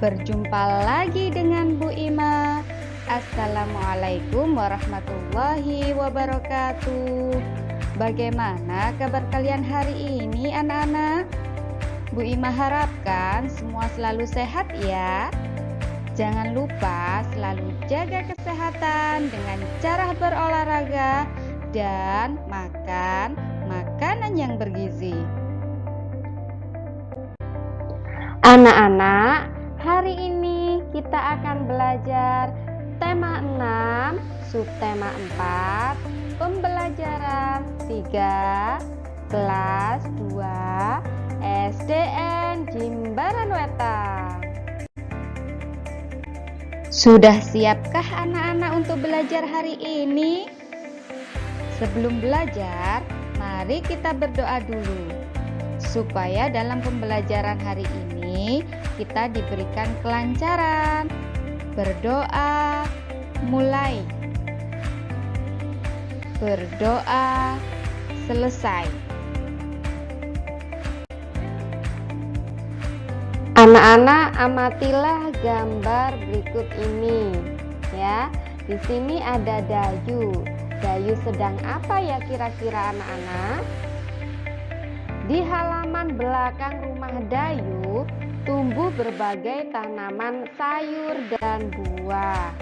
Berjumpa lagi dengan Bu Ima. Assalamualaikum warahmatullahi wabarakatuh. Bagaimana kabar kalian hari ini anak-anak? Bu Ima harapkan semua selalu sehat ya. Jangan lupa selalu jaga kesehatan dengan cara berolahraga dan makan makanan yang bergizi. Anak-anak, hari ini kita akan belajar tema 6, subtema 4, pembelajaran 3, kelas 2, SDN Jimbaran Wetan. Sudah siapkah anak-anak untuk belajar hari ini? Sebelum belajar, mari kita berdoa dulu, supaya dalam pembelajaran hari ini kita diberikan kelancaran. Berdoa, mulai. Berdoa, selesai. Anak-anak, amatilah gambar berikut ini ya. Di sini ada Dayu. Dayu sedang apa ya kira-kira anak-anak? Di halaman belakang rumah Dayu tumbuh berbagai tanaman sayur dan buah.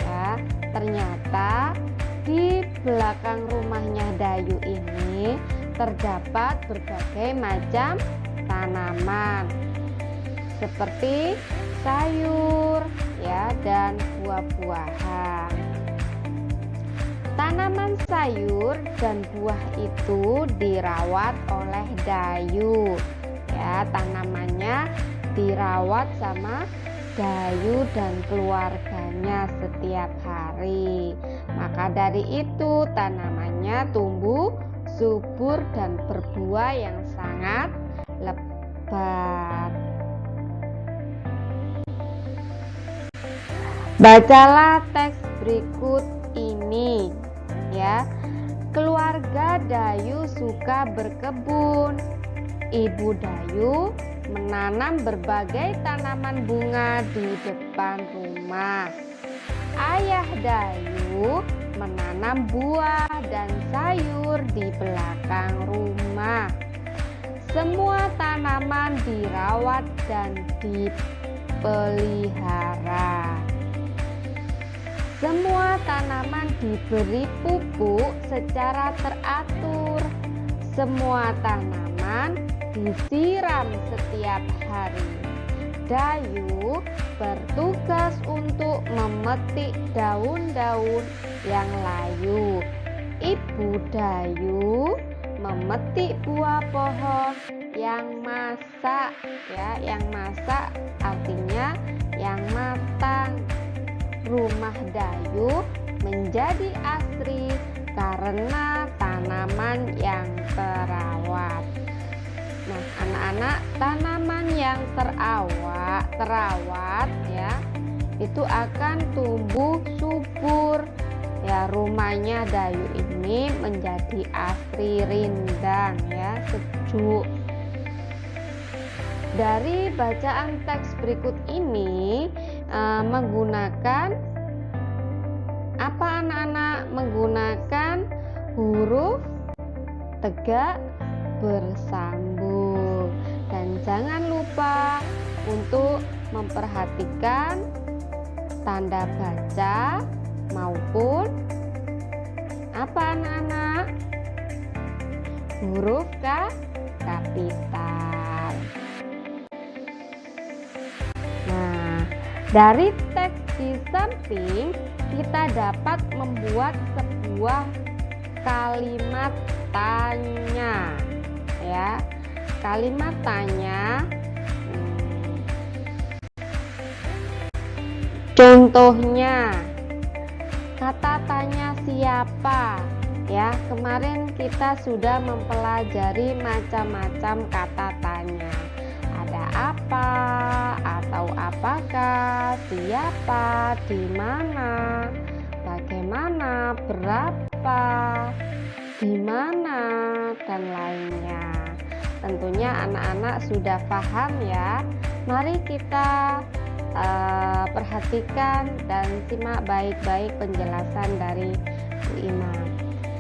Ya, ternyata di belakang rumahnya Dayu ini terdapat berbagai macam tanaman seperti sayur ya dan buah-buahan. Tanaman sayur dan buah itu dirawat oleh Dayu ya, tanamannya dirawat sama Dayu dan keluarganya setiap hari. Maka dari itu tanamannya tumbuh subur dan berbuah yang sangat lebat. Bacalah teks berikut ini ya. Keluarga Dayu suka berkebun. Ibu Dayu menanam berbagai tanaman bunga di depan rumah. Ayah Dayu menanam buah dan sayur di belakang rumah. Semua tanaman dirawat dan dipelihara. Semua tanaman diberi pupuk secara teratur. Semua tanaman disiram setiap hari. Dayu bertugas untuk memetik daun-daun yang layu. Ibu Dayu memetik buah pohon yang masak ya, yang masak artinya yang matang. Rumah Dayu menjadi asri karena tanaman yang terawat. Nah, anak-anak, tanaman yang terawat ya, itu akan tumbuh subur. Ya, rumahnya Dayu ini menjadi asri rindang ya, sejuk. Dari bacaan teks berikut ini menggunakan apa anak-anak? Menggunakan huruf tegak bersambung. Dan jangan lupa untuk memperhatikan tanda baca maupun apa anak-anak? Huruf kapital. Nah, dari teks di samping kita dapat membuat sebuah kalimat tanya ya. Kalimat tanya contohnya kata tanya siapa ya. Kemarin kita sudah mempelajari macam-macam kata tanya. Ada apa atau apakah, siapa, di mana, bagaimana, berapa, di mana, dan lainnya. Tentunya anak-anak sudah paham ya. Mari kita perhatikan dan simak baik-baik penjelasan dari Bu Ima.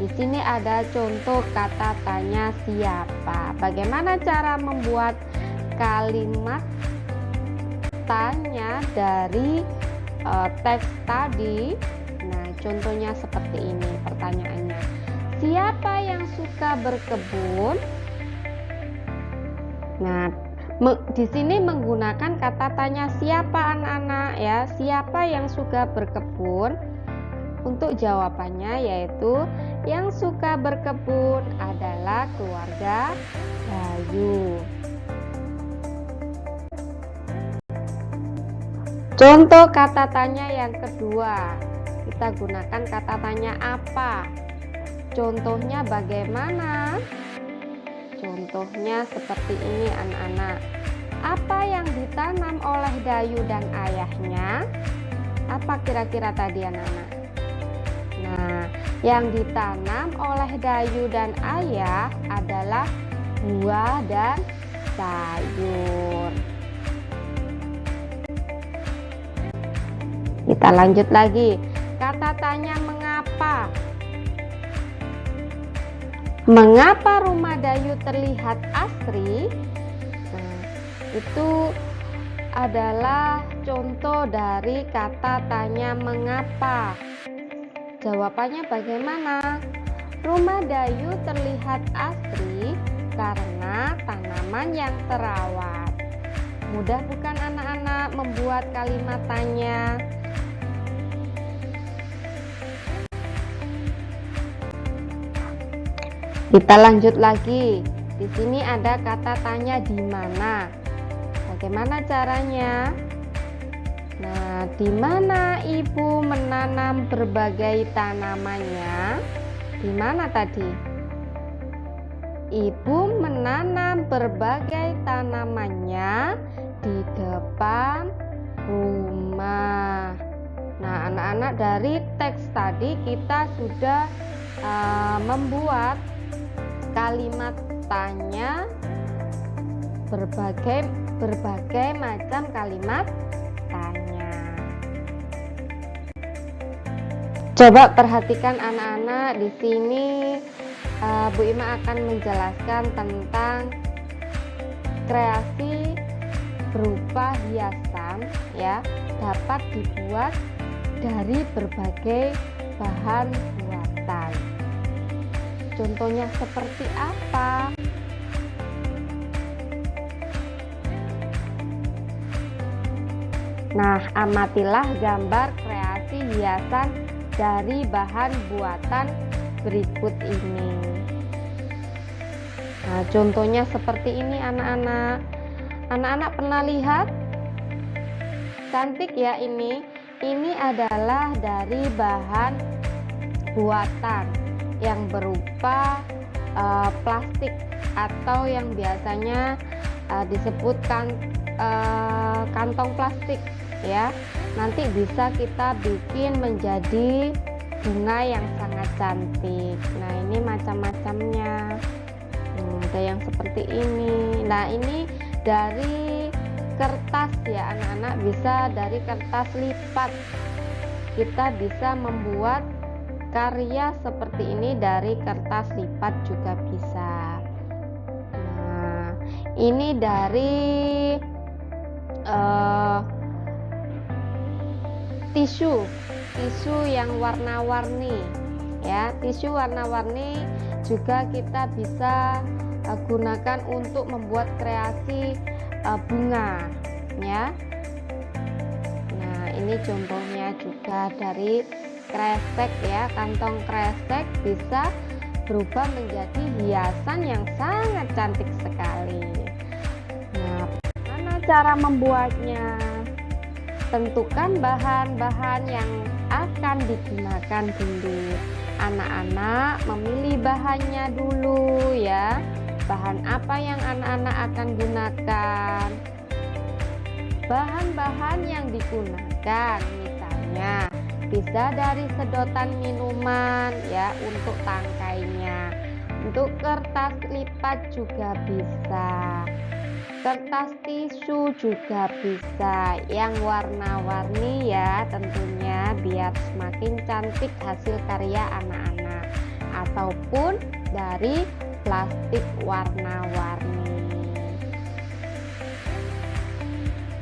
Di sini ada contoh kata tanya siapa. Bagaimana cara membuat kalimat tanya dari teks tadi? Nah, contohnya seperti ini pertanyaannya. Siapa yang suka berkebun? Nah, di sini menggunakan kata tanya siapa anak-anak ya. Siapa yang suka berkebun? Untuk jawabannya yaitu yang suka berkebun adalah keluarga Bayu. Contoh kata tanya yang kedua, kita gunakan kata tanya apa. Contohnya bagaimana? Contohnya seperti ini anak-anak. Apa yang ditanam oleh Dayu dan ayahnya? Apa kira-kira tadi anak-anak? Nah, yang ditanam oleh Dayu dan ayah adalah buah dan sayur. Kita lanjut lagi. Kata tanya mengapa? Mengapa rumah Dayu terlihat asri? Nah, itu adalah contoh dari kata tanya mengapa. Jawabannya bagaimana? Rumah Dayu terlihat asri karena tanaman yang terawat. Mudah bukan anak-anak membuat kalimat tanya? Kita lanjut lagi. Di sini ada kata tanya di mana. Bagaimana caranya? Nah, di mana ibu menanam berbagai tanamannya? Di mana tadi? Ibu menanam berbagai tanamannya di depan rumah. Nah, anak-anak, dari teks tadi kita sudah membuat kalimat tanya berbagai macam kalimat tanya. Coba perhatikan anak-anak, di sini Bu Ima akan menjelaskan tentang kreasi berupa hiasan ya, dapat dibuat dari berbagai bahan buatan. Contohnya seperti apa? Nah, amatilah gambar kreasi hiasan dari bahan buatan berikut ini. Nah, contohnya seperti ini anak-anak. Anak-anak pernah lihat? Cantik ya ini. Ini adalah dari bahan buatan yang berupa plastik atau yang biasanya disebutkan kantong plastik ya. Nanti bisa kita bikin menjadi bunga yang sangat cantik. Nah, ini macam-macamnya. Ada yang seperti ini. Nah, ini dari kertas ya anak-anak, bisa dari kertas lipat. Kita bisa membuat karya seperti ini dari kertas lipat juga bisa. Nah, ini dari tisu yang warna-warni ya. Tisu warna-warni juga kita bisa gunakan untuk membuat kreasi bunga ya. Nah, ini contohnya juga dari kresek ya. Kantong kresek bisa berubah menjadi hiasan yang sangat cantik sekali. Nah, bagaimana cara membuatnya? Tentukan bahan-bahan yang akan digunakan dulu. Anak-anak memilih bahannya dulu ya. Bahan apa yang anak-anak akan gunakan? Bahan-bahan yang digunakan misalnya bisa dari sedotan minuman ya untuk tangkainya. Untuk kertas lipat juga bisa. Kertas tisu juga bisa yang warna-warni ya tentunya, biar semakin cantik hasil karya anak-anak, ataupun dari plastik warna-warni.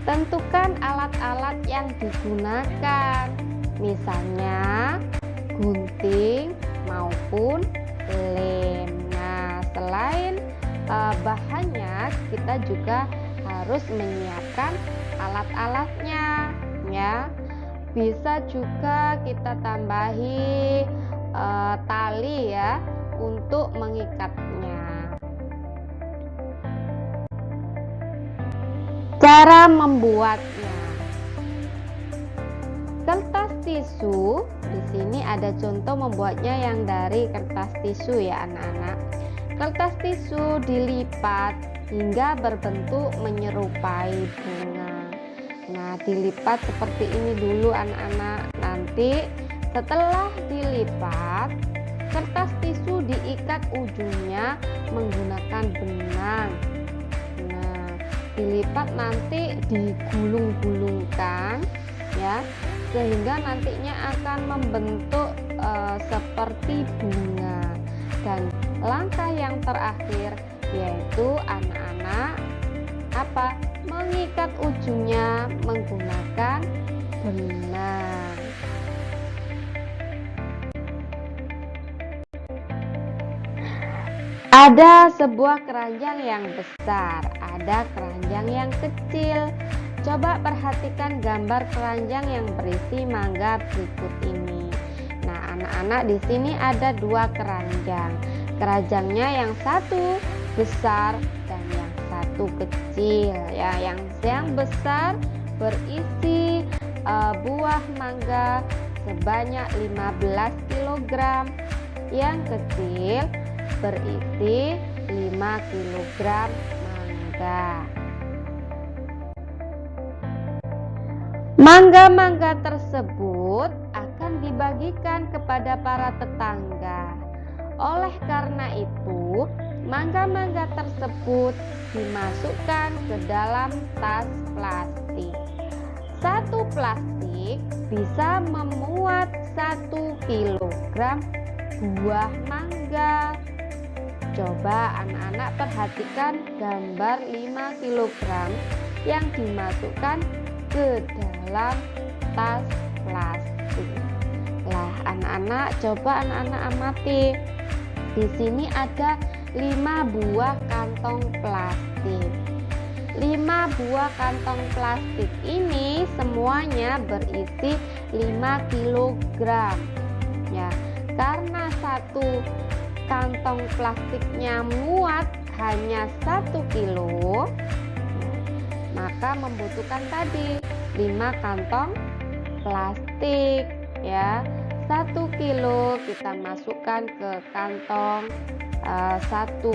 Tentukan alat-alat yang digunakan, misalnya gunting maupun lem. Nah, selain bahannya, kita juga harus menyiapkan alat-alatnya ya. Bisa juga kita tambahi tali ya untuk mengikatnya. Cara membuatnya. Kertas tisu, di sini ada contoh membuatnya yang dari kertas tisu ya anak-anak. Kertas tisu dilipat hingga berbentuk menyerupai bunga. Nah, dilipat seperti ini dulu anak-anak. Nanti setelah dilipat, kertas tisu diikat ujungnya menggunakan benang. Dilipat nanti digulung-gulungkan ya, sehingga nantinya akan membentuk seperti bunga. Dan langkah yang terakhir yaitu anak-anak mengikat ujungnya menggunakan benang. Ada sebuah keranjang yang besar, ada keranjang yang kecil. Coba perhatikan gambar keranjang yang berisi mangga berikut ini. Nah, anak-anak, di sini ada dua keranjang. Keranjangnya yang satu besar dan yang satu kecil ya. Yang besar berisi buah mangga sebanyak 15 kg. Yang kecil berisi 5 kg mangga. Mangga-mangga tersebut akan dibagikan kepada para tetangga. Oleh karena itu, mangga-mangga tersebut dimasukkan ke dalam tas plastik. Satu plastik bisa memuat 1 kg buah mangga. Coba anak-anak perhatikan gambar 5 kg yang dimasukkan ke dalam tas plastik. Lah, anak-anak, coba anak-anak amati. Di sini ada 5 buah kantong plastik. 5 buah kantong plastik ini semuanya berisi 5 kg. Ya, karena satu kantong plastiknya muat hanya 1 kilo, maka membutuhkan tadi 5 kantong plastik ya. 1 kilo kita masukkan ke kantong 1,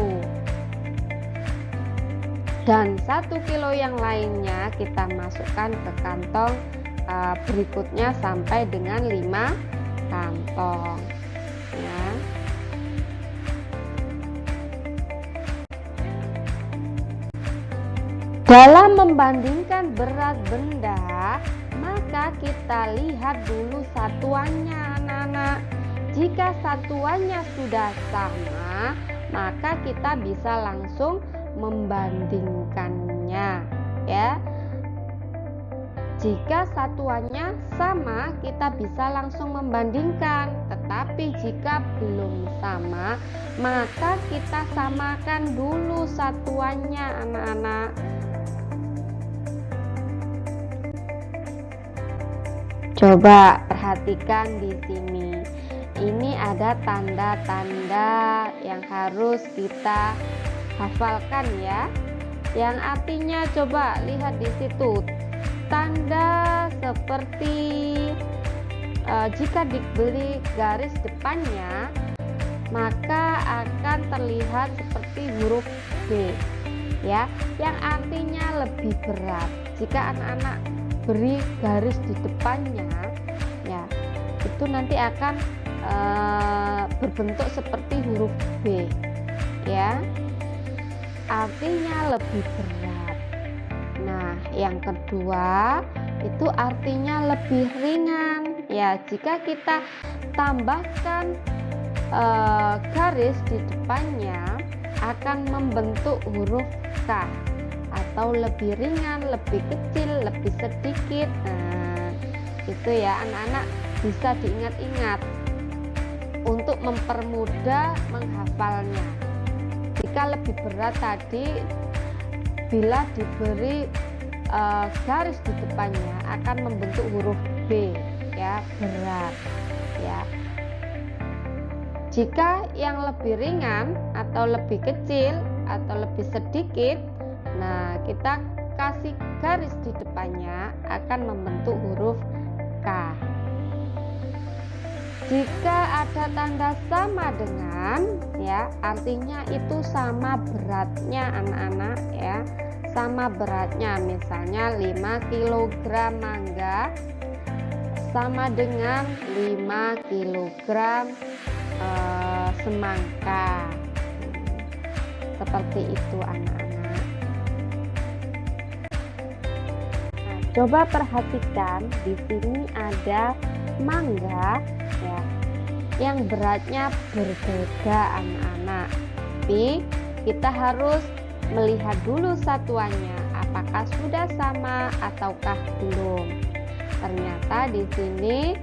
dan 1 kilo yang lainnya kita masukkan ke kantong berikutnya sampai dengan 5 kantong ya. Dalam membandingkan berat benda, maka kita lihat dulu satuannya anak-anak. Jika satuannya sudah sama, maka kita bisa langsung membandingkannya ya. Jika satuannya sama, kita bisa langsung membandingkan. Tetapi jika belum sama, maka kita samakan dulu satuannya anak-anak. Coba perhatikan di sini. Ini ada tanda-tanda yang harus kita hafalkan ya. Yang artinya coba lihat di situ. Tanda seperti jika diberi garis depannya, maka akan terlihat seperti huruf B ya, yang artinya lebih berat. Jika anak-anak beri garis di depannya ya, itu nanti akan berbentuk seperti huruf B ya, artinya lebih berat. yang kedua itu artinya lebih ringan. Ya, jika kita tambahkan garis di depannya akan membentuk huruf K atau lebih ringan, lebih kecil, lebih sedikit. Nah, itu ya anak-anak bisa diingat-ingat untuk mempermudah menghafalnya. Jika lebih berat tadi, bila diberi garis di depannya akan membentuk huruf B, ya, berat, ya. Jika yang lebih ringan atau lebih kecil atau lebih sedikit, nah kita kasih garis di depannya akan membentuk huruf K. Jika ada tanda sama dengan, ya, artinya itu sama beratnya anak-anak, ya. Sama beratnya, misalnya 5 kg mangga sama dengan 5 kg semangka. Seperti itu anak-anak. Nah, coba perhatikan di sini ada mangga, ya, yang beratnya berbeda anak-anak. Tapi kita harus melihat dulu satuannya, apakah sudah sama ataukah belum. Ternyata di sini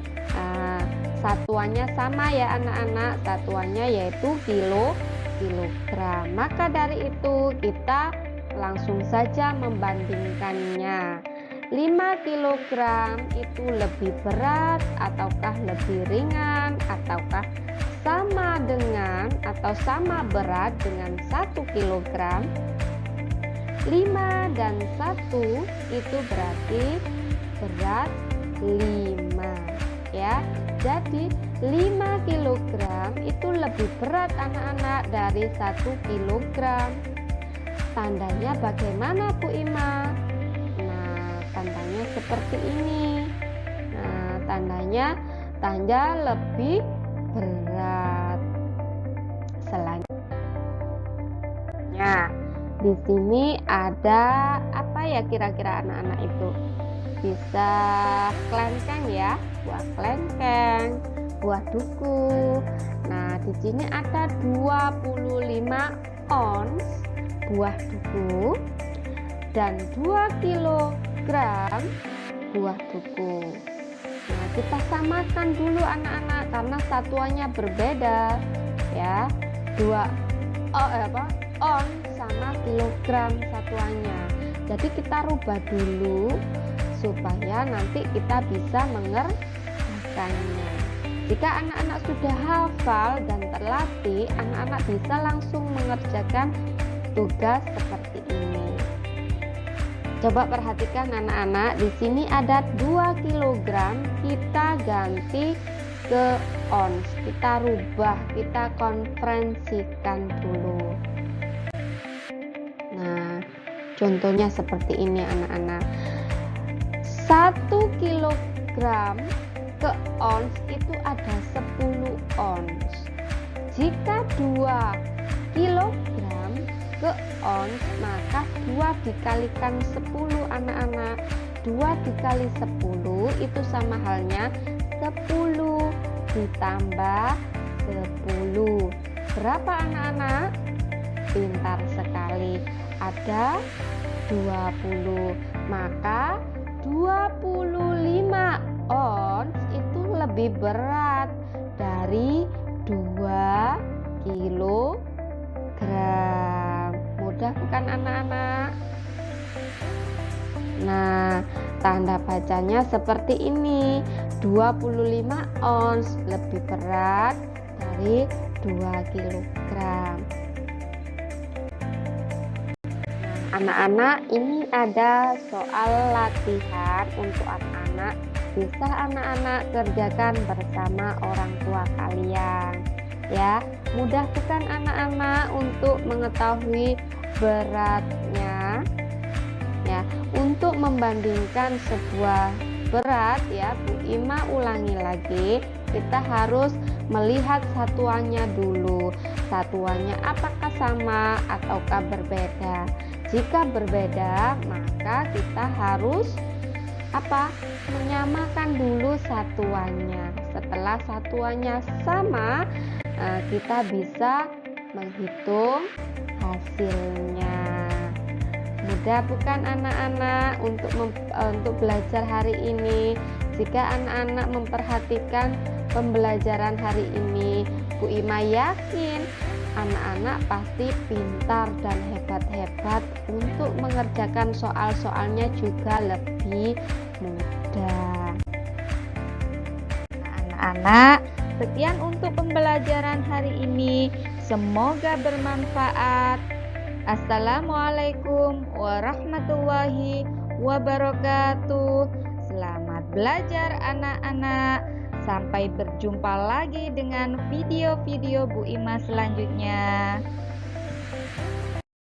satuannya sama ya anak-anak, satuannya yaitu kilogram. Maka dari itu kita langsung saja membandingkannya. 5 kg itu lebih berat ataukah lebih ringan, ataukah sama dengan atau sama berat dengan 1 kg. 5 dan 1 itu berarti berat 5, ya. Jadi 5 kg itu lebih berat anak-anak dari 1 kg. Tandanya bagaimana Bu Ima? Nah, tandanya seperti ini. Nah, tandanya tanda lebih berat. Selanjutnya di sini ada apa ya kira-kira anak-anak itu? Bisa kelengkeng ya, buah kelengkeng, buah duku. Nah, di sini ada 25 ons buah duku dan 2 kg buah duku. Nah, kita samakan dulu anak-anak karena satuannya berbeda, ya. 2 on sama kilogram satuannya. Jadi kita rubah dulu supaya nanti kita bisa mengerjakannya. Jika anak-anak sudah hafal dan terlatih, anak-anak bisa langsung mengerjakan tugas seperti ini. Coba perhatikan anak-anak, di sini ada 2 kg, kita ganti ke ons, kita rubah, kita konferensikan dulu. Nah, contohnya seperti ini anak-anak. 1 kg ke ons itu ada 10 ons. Jika 2 kg ke ons, maka 2 dikalikan 10 anak-anak. 2 dikali 10 itu sama halnya 10 ditambah 10. Berapa anak-anak? Pintar sekali. Ada 20. Maka 25 ons itu lebih berat dari 2 kilogram. Mudah bukan anak-anak? Nah, tanda bacanya seperti ini. 25 ons lebih berat dari 2 kilogram. Anak-anak, ini ada soal latihan untuk anak-anak. Bisa anak-anak kerjakan bersama orang tua kalian, ya. Mudah bukan anak-anak untuk mengetahui beratnya, ya. Untuk membandingkan sebuah berat, ya, Bu Ima ulangi lagi, kita harus melihat satuannya dulu. Satuannya apakah sama ataukah berbeda. Jika berbeda, maka kita harus menyamakan dulu satuannya. Setelah satuannya sama, kita bisa menghitung hasilnya. Mudah bukan anak-anak untuk belajar hari ini? Jika anak-anak memperhatikan pembelajaran hari ini, Bu Ima yakin anak-anak pasti pintar dan hebat-hebat untuk mengerjakan soal-soalnya juga lebih mudah. Anak-anak, sekian untuk pembelajaran hari ini. Semoga bermanfaat. Assalamualaikum warahmatullahi wabarakatuh. Selamat belajar anak-anak. Sampai berjumpa lagi dengan video-video Bu Ima selanjutnya.